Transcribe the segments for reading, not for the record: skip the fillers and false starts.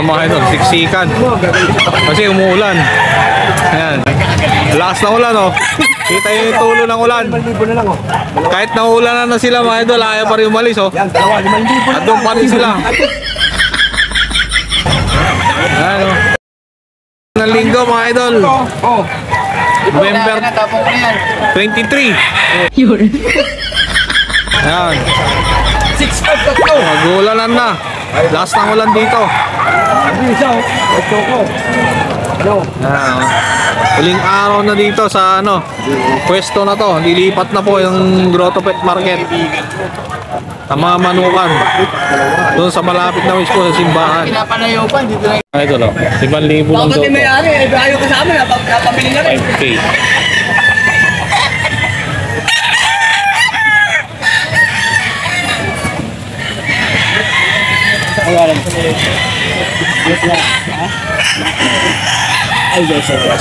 Kailangan mga idol, siksikan. Kasi umuulan. Ayan. Lakas na ulan oh. Kita yung tulo ng ulan. Kahit nauulan na sila mga idol, ayaw pa rin umalis oh. At doon pa rin sila. Ayan oh. Ng linggo mga idol. November 23. Ayan. Mag-uulanan na. Last ng ulan dito. Ayan. Huling araw na dito sa ano, pwesto na to. Lilipat na po yung Grotto Pet Market. Tama manukan. Doon sa malapit na mismo sa simbahan. Pinapanayaw pa dito na. Ito no, 5,000 lang daw to. May-ari, ayaw kasama na, napabili na rin. 5K.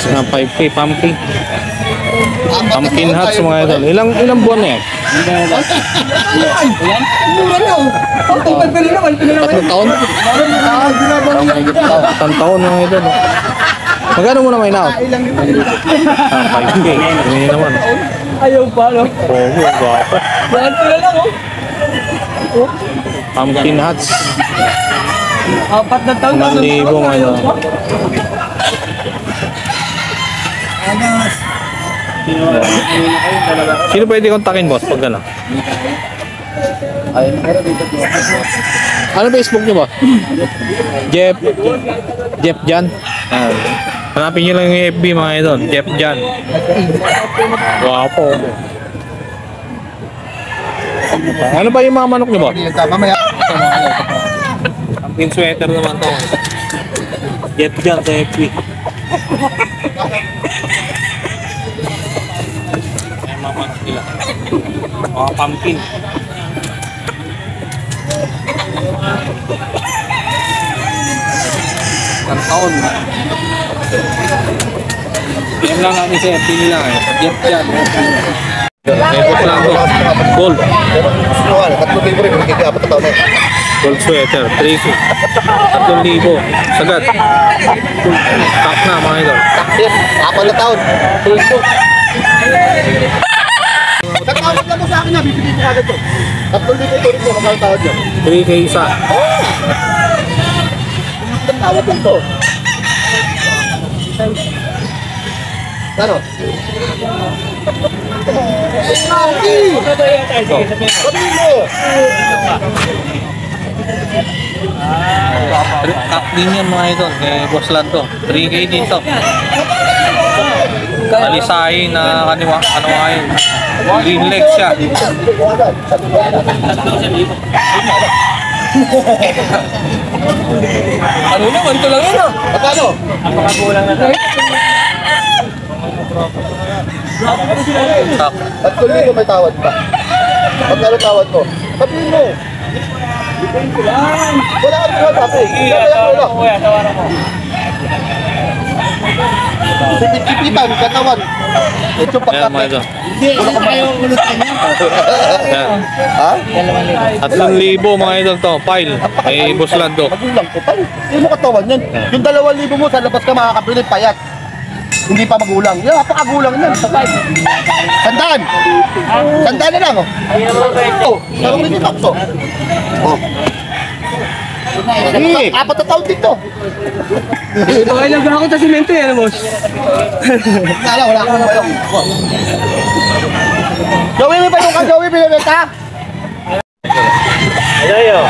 Na 5K, pumpkin. Pumpkin hats mga idol. Ilang buwan na yan? Mura na oh. Pagpagpili naman, Tatlong taon? Tatlong taon mga idol. Magkano mo na may naot? 5K. Hindi naman. ayaw pa, no? Oo, gwapo. Bakit ko na lang, oh? Pumpkin hats. 4 na taon. 1,000 ngayon. Sino pwede kontakin boss pag gano'n? Ano Facebook niyo ba? Jeff Jan. Hanapin niyo lang yung FB mga idol. Jeff Jan. Wapo. Ano ba yung mga manok niyo ba? Pumpkin sweater naman to. Jeff Jan sa FB. Mga pumpkin. Ang taon. Yan lang ang isa. Pili lang eh. Jeff Jan. Mayroon lang to. Gold. Gold sweater. 3K. 3,000. Sagad. Stock na mga idol. 4 na taon. Nagtawag lang mo sa akin na, bibigyan ko agad to. 3,000 ito rin mo, magkakatawad yan. 3K isa. Nagtawag lang to. Ano? Sabihin mo! Cup din yan mga idol. Boss Lando. 3K dito. Alisay na kaniwa, ano nga yun? Green leg siya. Ano naman ito lang yun ah? Magkano? Ang makakulang na tayo. Cup. 3,000 may tawad pa. Magkano tawad ko? Sabihin mo! Wala ka tawad kasi. Kuya, tawaran mo. Sipitan, katawan. Ito pa Ayan mga idol. wala ka tayo ulutan niya. Ayan. Ha? 3,000 mga idol to. Pile. Kay Boss Lando. Magulang ko pa. Hindi mo katawan yan. Yung 2,000 mo sa labas ka makakabili payat. Hindi pa magulang. Yan, napakagulang yan. Sandaan! Sandaan na lang, oh. Oh, sarong rin yung takso. Oh. Sige, 4 na taon dito. Baka ilang ako sa simento yan, boss. Wala ka naman. Joey, may pa yung ka, Joey, pinibenta? Ayayo.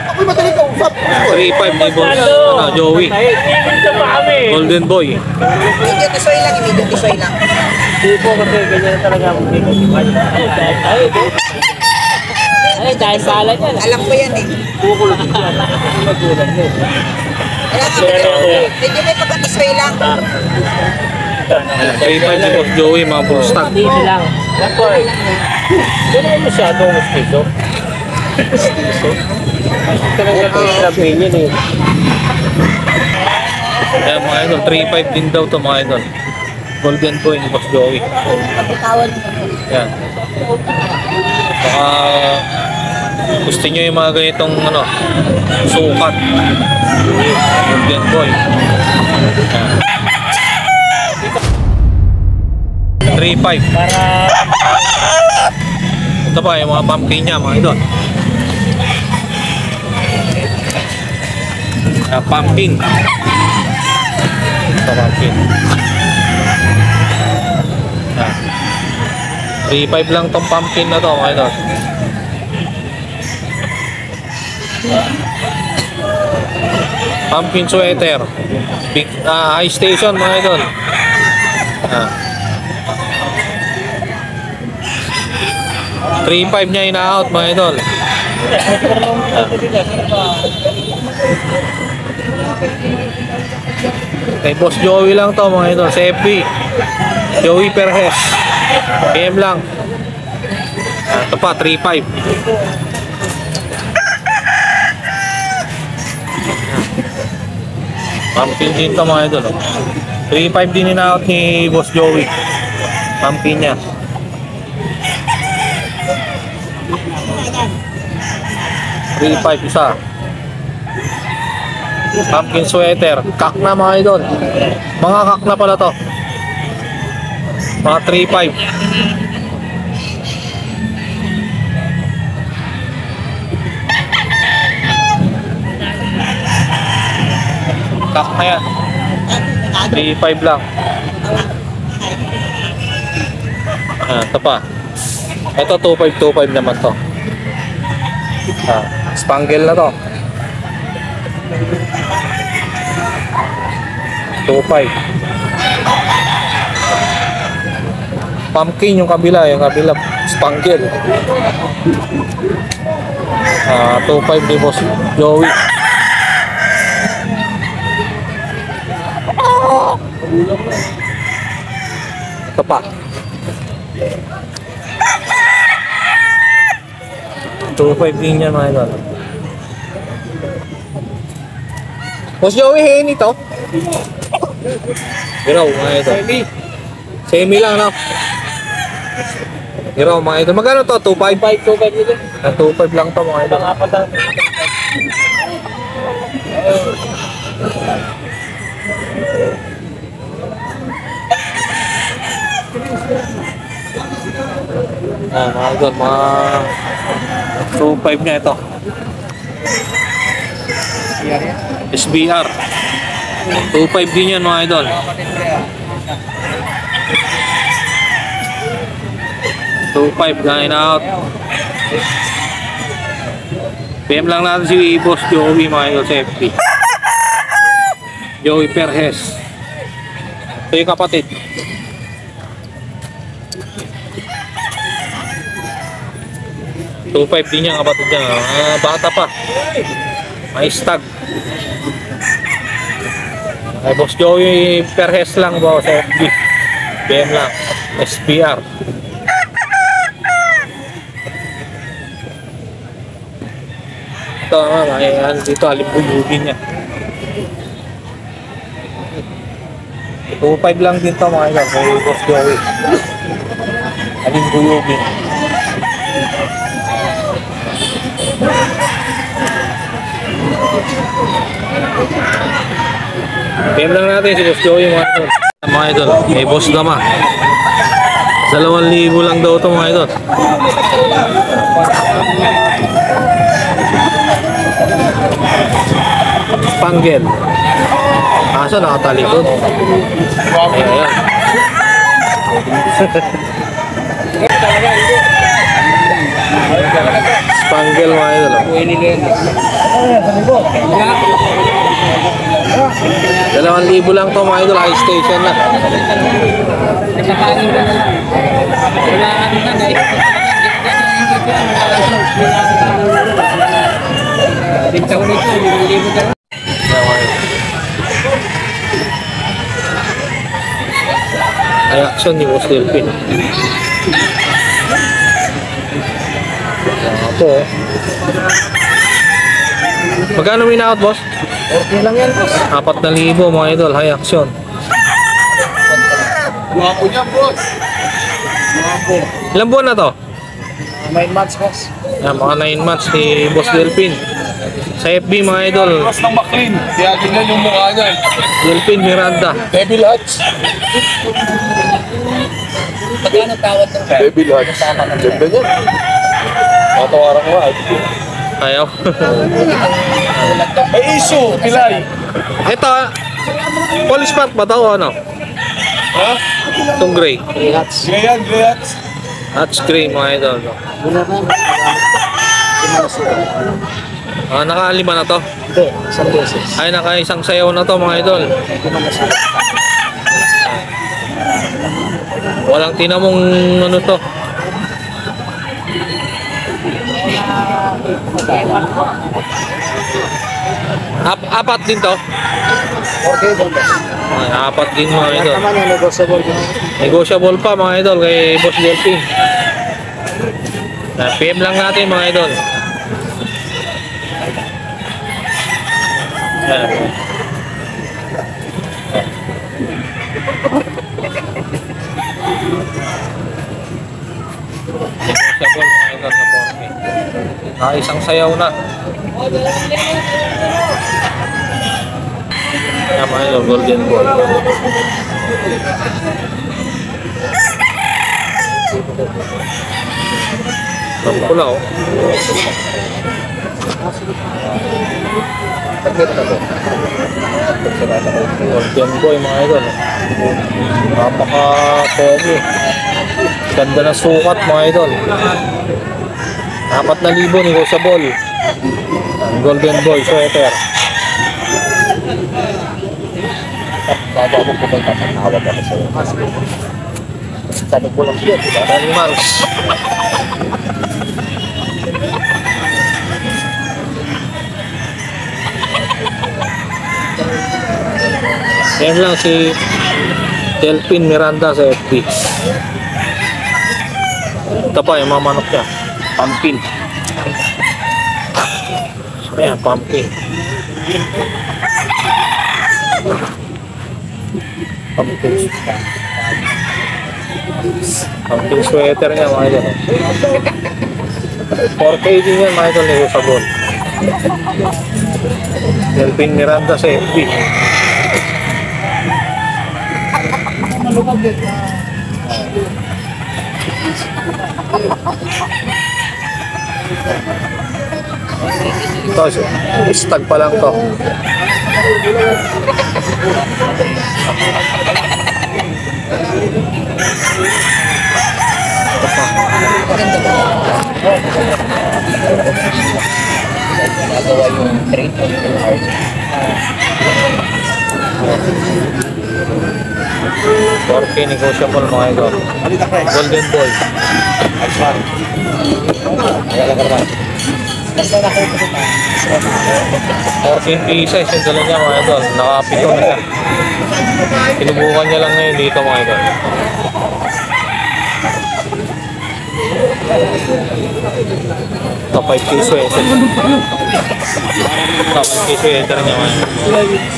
Ako'y madaling kausap. 3,500 ni Boss Joey. Ito pa kami. Golden Boy. Immediate isoy lang, immediate isoy lang. Hindi po kasi ganyan talaga ang ay, dahil pala niya. Alam ko yan eh. Kukulong siya. Magulang yun. Alam ko yan. Medyo may pagkatisoy lang. 3,500 ni Boss Joey, mga full stock. Easy lang. Ako eh. Hindi naman masyadong mustiso. Mustiso? Talaga ito yung sabihin yun eh. Kaya mga idol, 3,500 din daw to mga idol. Golden Boy ni Boss Joey. Pagkatawad mo. Yan. Baka Gusto nyo yung mga ganitong ano, sukat. Indian boy. 3.5. Ito pa yung mga pumpkin niya, mga idol. Pumpkin. Ito pumpkin. 3.5 lang tong pumpkin na to, mga idol. Pumpkin sweater. Big, high station, mga idol. 3.5 niya ina-out, mga idol. Kay Boss Joey lang to, mga idol. Sa FB Joey Perez. PM lang. Ito pa, 3.5. Pumpkin din to, mga idol. 3.5 din ina-out ni Boss Joey. Pumpkin niya. $3.5 isa. Pumpkin sweater. Kak na, mga idol. Mga kak na pala to. Mga 3.5. Kak na yan. 3.5 lang. Ito pa. Ito 2.5 naman to. Spangle na to. 2.5. Pumpkin yung kabila spangle. 2.5 ni Boss Joey. Ito pa. 2.5 din yan, mga idol. Boss Joey, hen ito. Giraw, mga idol. Semi lang, no? Giraw, mga idol. Magkano to? 2.5? 2.5 lang to, mga idol. Mga idol, mga 2.5 nga ito. SBR 2.5 din yan, mga idol. 2.5 going out. PM lang natin si Boss Joey, mga idol, sa FB. Joey Perez. Ito yung kapatid. $2.5 din yan, kapatid niya. Bata pa. May stag. Ay, Boss Joey Perez lang ba sa FB. PM lang. SPR. Ito naman, ayan dito, alimbuyugin niya. 2.5 lang din ito, mga ilan, kay Boss Joey. Alimbuyugin. PM lang natin si Boss Joey, mga idol. May Boss Dama. 2,000 lang daw ito, mga idol. Spangle. Kaso nakatalikod. Ayan. Spangle, mga idol. 2,000 lang to, mga idol. High station na. Reaction ni Boss Delphin. Ito. Magkano win-out, boss? Okay lang yan, boss. 4,000, mga idol, high action. Guwapo niya, boss. Guwapo. Ilang buwan na to? 9 months, boss. Yan, mga 9 months ni Boss Delphin. Sa FB mga idol, Mas ng McLean. Kaya tingnan yung mukha niyan. Delphin Miranda. Devil Hutch. Magkano tawad ng Devil Hutch. Ganda niya. Matawaran ko nga. Ayaw. May issue, Pilay. Ito, polish part ba ito o ano? Ha? Itong gray. Gayan, gayan. Hatch gray mga idol. Nakalima na to. Hindi, isang beses. Ay, naka-isang sayaw na to mga idol. Walang tinamong ano to. Apat din to. Okay, bonus. Ay, apat din mga idol. Naman yung negotiable din. Negotiable pa mga idol kay Boss Delphin. PM lang natin mga idol. Ayan. Negotiable mga idol sa 4K. Isang sayaw na. Ayan mga idol, golden ball. Ang pula oh. Golden boy mga idol. Napaka-pogi. Ganda na sukat mga idol. 4,000 negotiable. Golden boy sweater. Bago ako pumunta, tatawag ako sa'yo. Sabi ko lang siya, diba? 10 months. Yan lang si Delphin Miranda sa FB. Ito pa yung mga manok niya. Pumpkin. Ayan, pumpkin. Pumpkin. Pumpkin sweater niya mga idol. 4K din yan mga idol, negotiable. Delphin Miranda sa FB. Ito, stag pa lang to. Nagawa yung trade on the house. 4K negotiable mga idol. Golden boy. Basta nakita ko na. 14 pieces yung dala niya mga idol. Nakapito na siya. Pinubukan niya lang ngayon dito mga idol. Ito 5K sweater. Ito 5K sweater niya mga idol.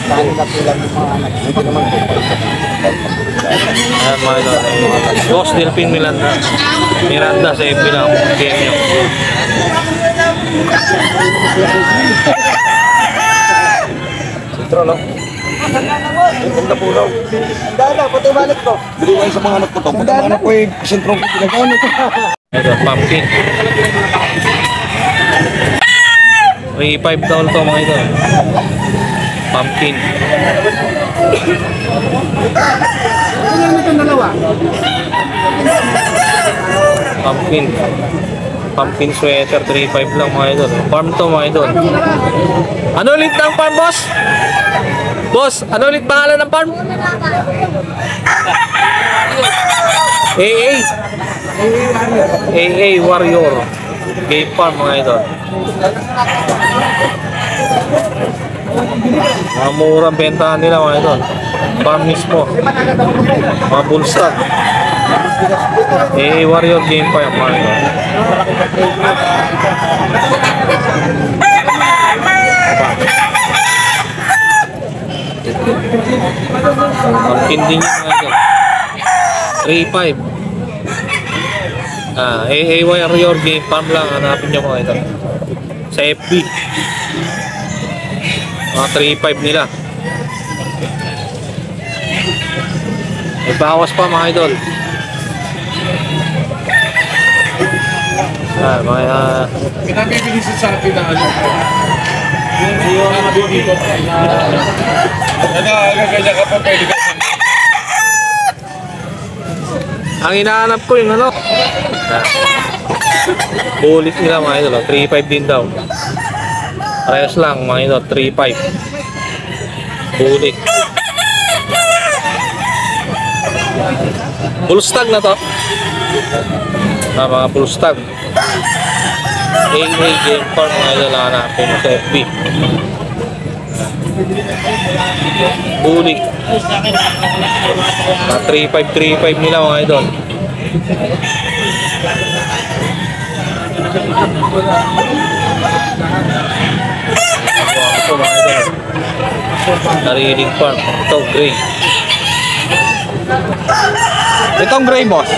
Dahil na kulang yung mga anak. Hindi naman po. Ayan mga idol. Boss Delphin Miranda sa FB lang. PM nyo. Sentro, no? Yung ganda po daw. Dada, pati balik ko. Bili kayo sa mga anak ko to. Punta mga anak ko eh. Sentro ko pinagamit. Ito, pumpkin. 3.5 daw to mga idol. Pumpkin. Pumpkin. Pumpkin sweater, 3.5 lang mga idol. Farm to mga idol. Ano ulit ng farm, boss? Boss, ano ulit pangalan ng farm? AA. AA Warrior. Gay farm mga idol. Mga murang bentahan nila mga idol. Farm mismo. Mga bullstag. AA Warrior game pa yung mga idol. Pumpkin din yung mga idol. 3.5. AA Warrior Game Farm lang, hanapin nyo mga idol. Sa FB. Mga 3.5 nila. May bawas pa mga idol. Mga Pinabibili sa atin na ano. Yung nabibigod na ganyan ka pa pwede ka. ang hinahanap ko yung ano. Bulit nila mga idol. 3.5 din daw. Parehas lang mga idol. 3.5. Bulit. Full stag na to. Mga full stag. AA Game Farm mga idol na hanapin mo sa FB. Bulik. 3.5 nila mga idol. Ito mga idol. Nariling farm. Ito gray. Itong gray boss.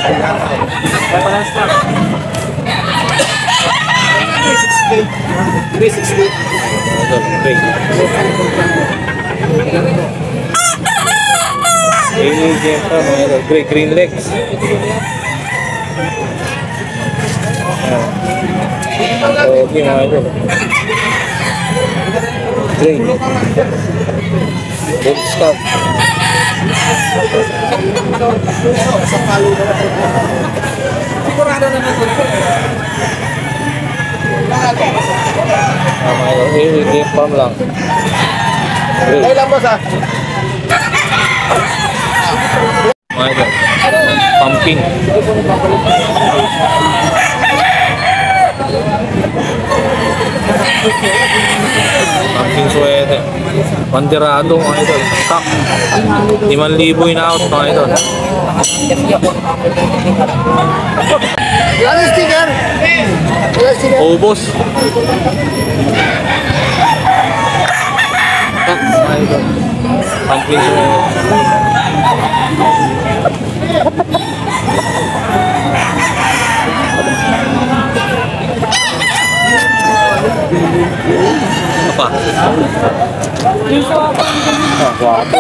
360. Gray. Gray green legs. Okay mga idol. Gray. Book stop. Sigurado naman ito. Mga idol. Game farm lang. Gray. Ay lang boss Mga idol. Pumpkin. Pumpkin suwete. Pandirado mga idol. Kak. 5,000 in-out mga idol. Ano sticker? Wala sticker. Ubos. Kak mga idol. Pumpkin suwete. Apa? Guwapo.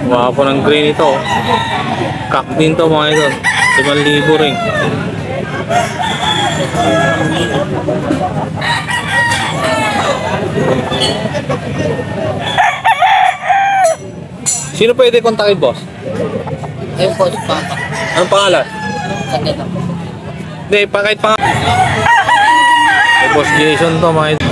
Guwapo ng green ito. Kak din to mga idol. 5,000 rin. Sino pwede kontakin boss? Ayun po, papa. Anong pangalan? Saglit ako. Hindi, kahit pangalan. Boss Jason to mga idol.